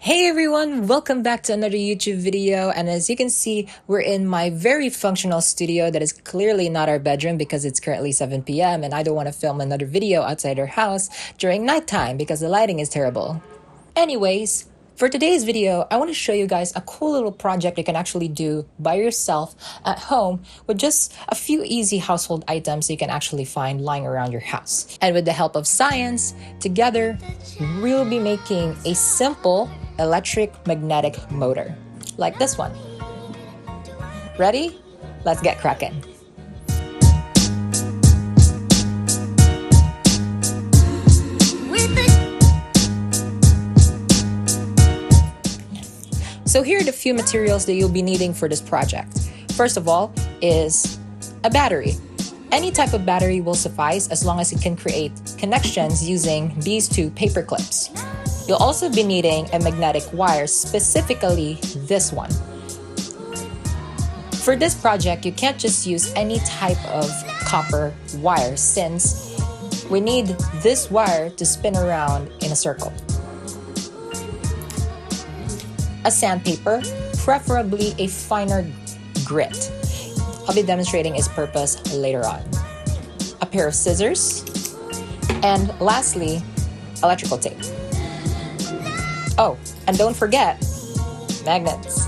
Hey everyone, welcome back to another YouTube video. And as you can see, we're in my very functional studio that is clearly not our bedroom because it's currently 7 p.m. and I don't want to film another video outside our house during nighttime because the lighting is terrible. Anyways, for today's video, I want to show you guys a cool little project you can actually do by yourself at home with just a few easy household items you can actually find lying around your house. And with the help of science, together, we'll be making a simple electric magnetic motor like this one. Ready? Let's get cracking. So here are the few materials that you'll be needing for this project. First of all is a battery. Any type of battery will suffice as long as it can create connections using these two paper clips. You'll also be needing a magnetic wire, specifically this one. For this project, you can't just use any type of copper wire since we need this wire to spin around in a circle. A sandpaper, preferably a finer grit. I'll be demonstrating its purpose later on. A pair of scissors, and lastly, electrical tape. Oh, and don't forget, magnets.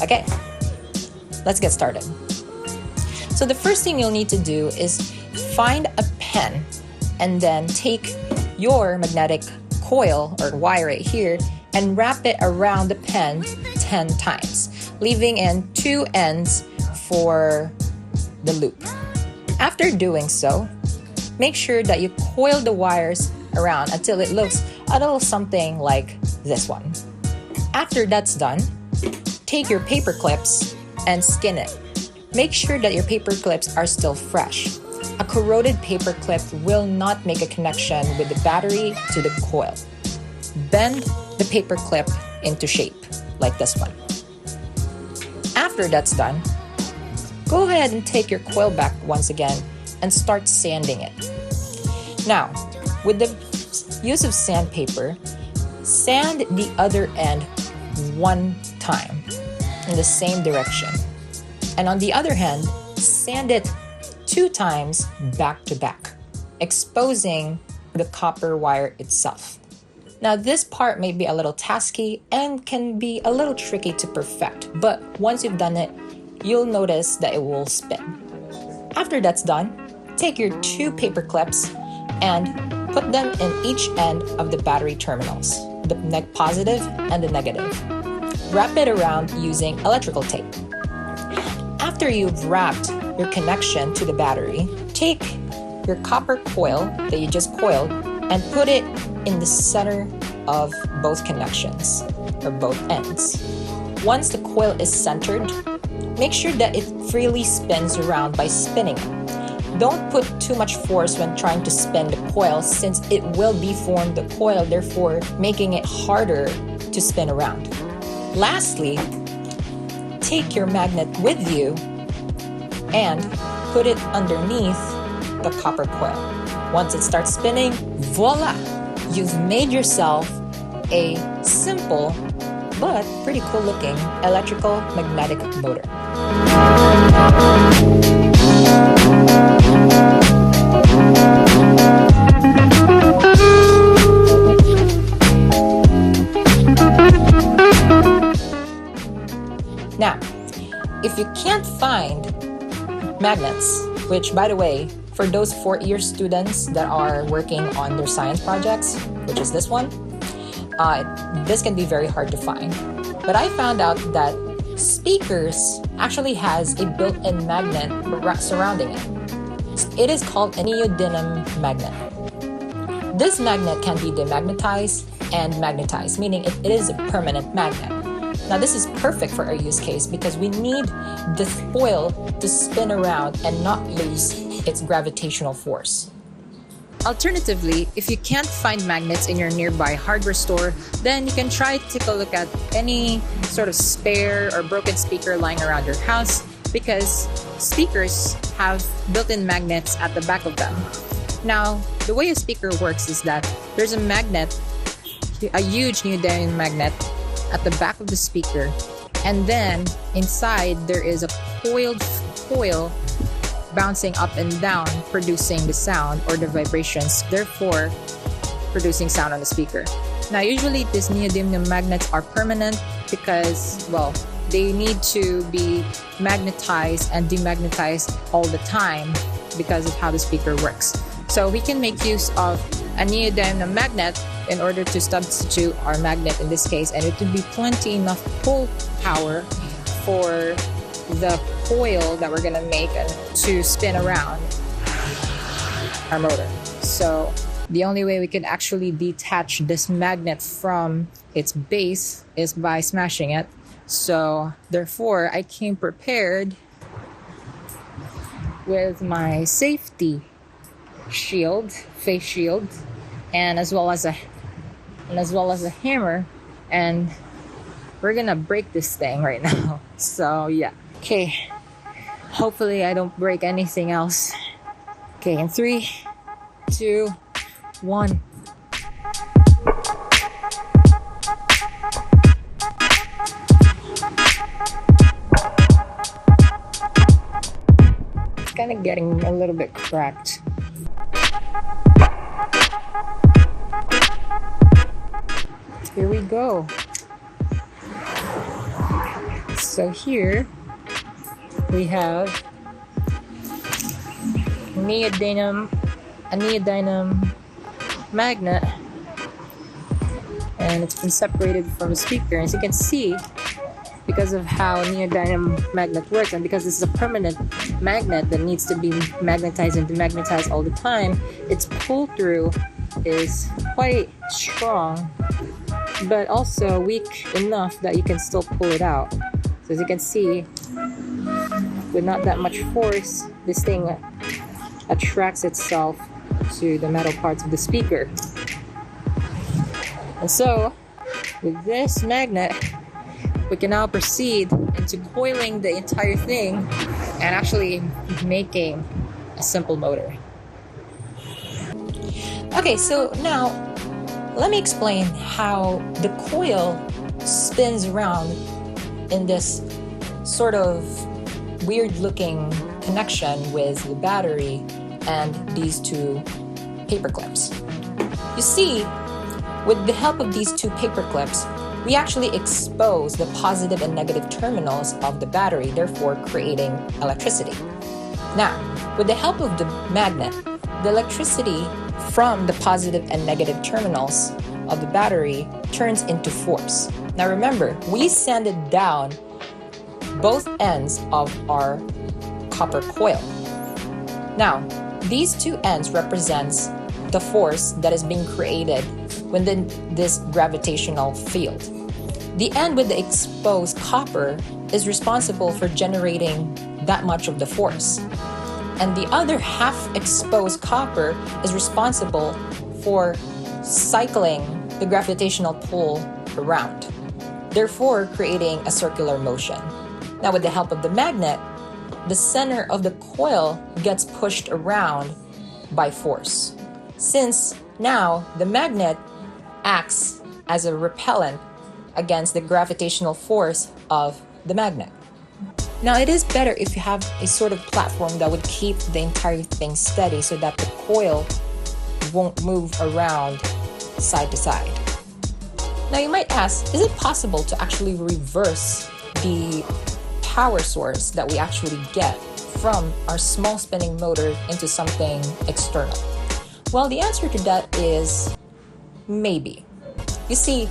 Okay, let's get started. So the first thing you'll need to do is find a pen and then take your magnetic coil or wire right here and wrap it around the pen 10 times, leaving in 2 ends for the loop. After doing so, make sure that you coil the wires around until it looks a little something like this one. After that's done, take your paper clips and skin it. Make sure that your paper clips are still fresh. A corroded paper clip will not make a connection with the battery to the coil. Bend the paper clip into shape, like this one. After that's done, go ahead and take your coil back once again and start sanding it. Now, with the use of sandpaper, sand the other end 1 time in the same direction. And on the other hand, sand it 2 times back to back, exposing the copper wire itself. Now this part may be a little tasky and can be a little tricky to perfect, but once you've done it, you'll notice that it will spin. After that's done, take your 2 paper clips and put them in each end of the battery terminals, the positive and the negative. Wrap it around using electrical tape. After you've wrapped your connection to the battery, take your copper coil that you just coiled and put it in the center of both connections, or both ends. Once the coil is centered, make sure that it freely spins around by spinning it. Don't put too much force when trying to spin the coil since it will deform the coil, therefore making it harder to spin around. Lastly, take your magnet with you and put it underneath the copper coil. Once it starts spinning, voila! You've made yourself a simple but pretty cool looking electrical magnetic motor. Now, if you can't find magnets, which by the way, for those 4-year students that are working on their science projects, which is this one, this can be very hard to find. But I found out that speakers actually has a built-in magnet surrounding it. It is called a neodymium magnet. This magnet can be demagnetized and magnetized, meaning it is a permanent magnet. Now this is perfect for our use case because we need the foil to spin around and not lose its gravitational force. Alternatively, if you can't find magnets in your nearby hardware store, then you can try to take a look at any sort of spare or broken speaker lying around your house because speakers have built-in magnets at the back of them. Now, the way a speaker works is that there's a magnet a huge neodymium magnet at the back of the speaker, and then inside there is a coiled coil bouncing up and down, producing the sound or the vibrations, therefore producing sound on the speaker. Now, usually these neodymium magnets are permanent because, well, they need to be magnetized and demagnetized all the time because of how the speaker works. So we can make use of a neodymium magnet in order to substitute our magnet in this case, and it would be plenty enough pull power for the coil that we're gonna make and to spin around our motor. So the only way we can actually detach this magnet from its base is by smashing it. So therefore, I came prepared with my safety shield, face shield, and as well as a hammer, and we're gonna break this thing right now. So yeah. Okay. Hopefully I don't break anything else. Okay, in 3, 2, 1. It's kind of getting a little bit cracked. Here we go. So here we have a neodymium magnet, and it's been separated from the speaker. As you can see, because of how neodymium magnet works, and because this is a permanent magnet that needs to be magnetized and demagnetized all the time, its pull through is quite strong, but also weak enough that you can still pull it out. So as you can see, with not that much force, this thing attracts itself to the metal parts of the speaker. And so, with this magnet, we can now proceed into coiling the entire thing and actually making a simple motor. Okay, so now let me explain how the coil spins around in this sort of weird looking connection with the battery and these two paper clips. You see, with the help of these two paper clips, we actually expose the positive and negative terminals of the battery, therefore creating electricity. Now, with the help of the magnet, the electricity from the positive and negative terminals of the battery turns into force. Now remember, we sanded down both ends of our copper coil. Now, these two ends represents the force that is being created within this gravitational field. The end with the exposed copper is responsible for generating that much of the force. And the other half exposed copper is responsible for cycling the gravitational pull around, therefore creating a circular motion. Now, with the help of the magnet, the center of the coil gets pushed around by force, since now the magnet acts as a repellent against the gravitational force of the magnet. Now, it is better if you have a sort of platform that would keep the entire thing steady so that the coil won't move around side to side. Now, you might ask, is it possible to actually reverse the power source that we actually get from our small spinning motor into something external? Well, the answer to that is maybe. You see,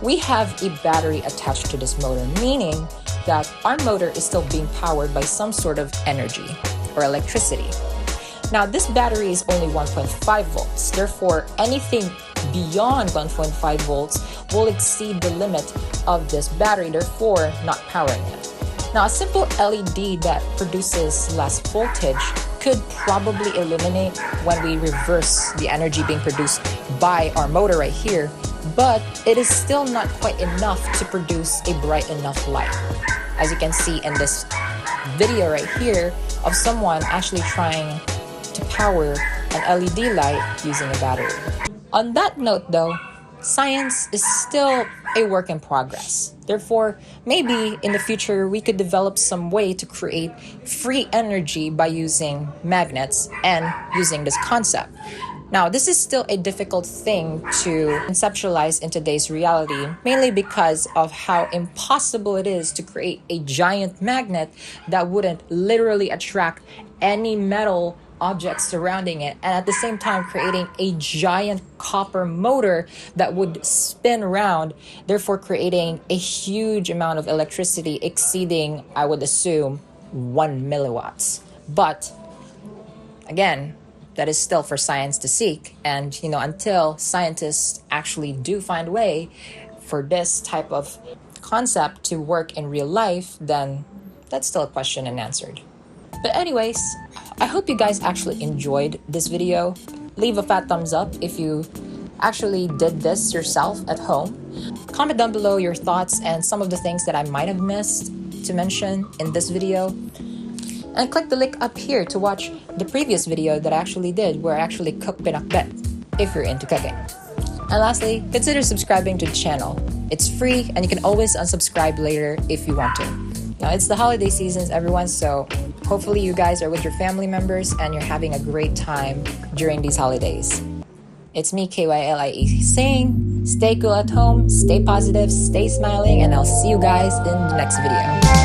we have a battery attached to this motor, meaning that our motor is still being powered by some sort of energy or electricity. Now, this battery is only 1.5 volts. Therefore, anything beyond 1.5 volts will exceed the limit of this battery, therefore not powering it. Now, a simple LED that produces less voltage could probably illuminate when we reverse the energy being produced by our motor right here, but it is still not quite enough to produce a bright enough light. As you can see in this video right here of someone actually trying to power an LED light using a battery. On that note though, science is still a work in progress. Therefore, maybe in the future we could develop some way to create free energy by using magnets and using this concept. Now, this is still a difficult thing to conceptualize in today's reality, mainly because of how impossible it is to create a giant magnet that wouldn't literally attract any metal objects surrounding it, and at the same time creating a giant copper motor that would spin around, therefore creating a huge amount of electricity exceeding, I would assume, 1 milliwatts. But again, that is still for science to seek. And, until scientists actually do find a way for this type of concept to work in real life, then that's still a question unanswered. But anyways, I hope you guys actually enjoyed this video. Leave a fat thumbs up if you actually did this yourself at home. Comment down below your thoughts and some of the things that I might have missed to mention in this video. And click the link up here to watch the previous video that I actually did, where I actually cook pinakbet, if you're into cooking. And lastly, consider subscribing to the channel. It's free and you can always unsubscribe later if you want to. Now, it's the holiday seasons, everyone, so hopefully you guys are with your family members and you're having a great time during these holidays. It's me, KYLIE, saying stay cool at home, stay positive, stay smiling, and I'll see you guys in the next video.